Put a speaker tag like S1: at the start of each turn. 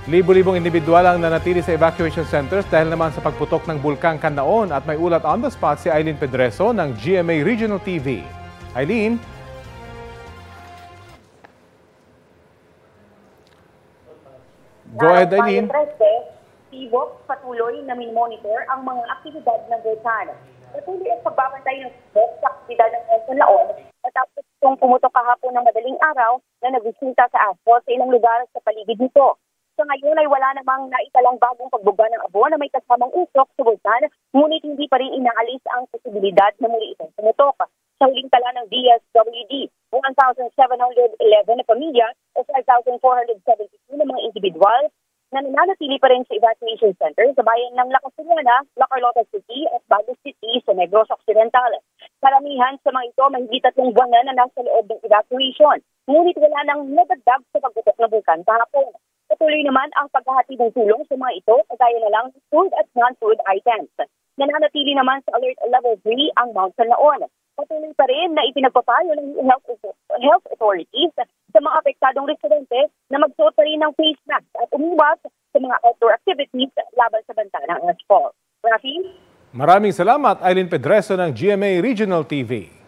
S1: Libo-libong individual ang nanatili sa evacuation centers dahil naman sa pagputok ng bulkang Canlaon at may ulat on the spot si Eileen Pedreso ng GMA Regional TV. Eileen? Go ahead, Eileen.
S2: Si Vox patuloy na min-monitor ang mga aktibidad ng bulkan. Patuloy ang pagbabantay ng Vox sa aktibidad ng Canlaon matapos itong pumutok kahapon ng madaling araw na nagbisita sa asphalt sa ilang lugar sa paligid nito. Sa ngayon ay wala namang naitalang bagong pagbuga ng abo na may kasamang usok sa bulkan, ngunit hindi pa rin inaalis ang posibilidad na muli itong pumutok. Sa huling tala ng DSWD, 1,711 na pamilya o 5,472 na mga individual na nananatili pa rin sa evacuation center sa bayan ng La Castellana, La Carlota City at Baguio City sa Negros Occidental. Karamihan sa mga ito may higit 3 buwan na nasa loob ng evacuation, ngunit wala nang nadagdag sa pagputok ng bulkan kahapon. Patuloy naman ang paghahatid ng tulong sa mga ito, kagaya na lang food at non-food items. Nananatili naman sa Alert Level 3 ang Mount Canlaon. Patuloy pa rin na ipinagpapayo ng health authorities sa mga apektadong residente na magsuot pa rin ng face mask at umiwas sa mga outdoor activities laban sa banta ng asphalt. Rafi?
S1: Maraming salamat, Eileen Pedreso ng GMA Regional TV.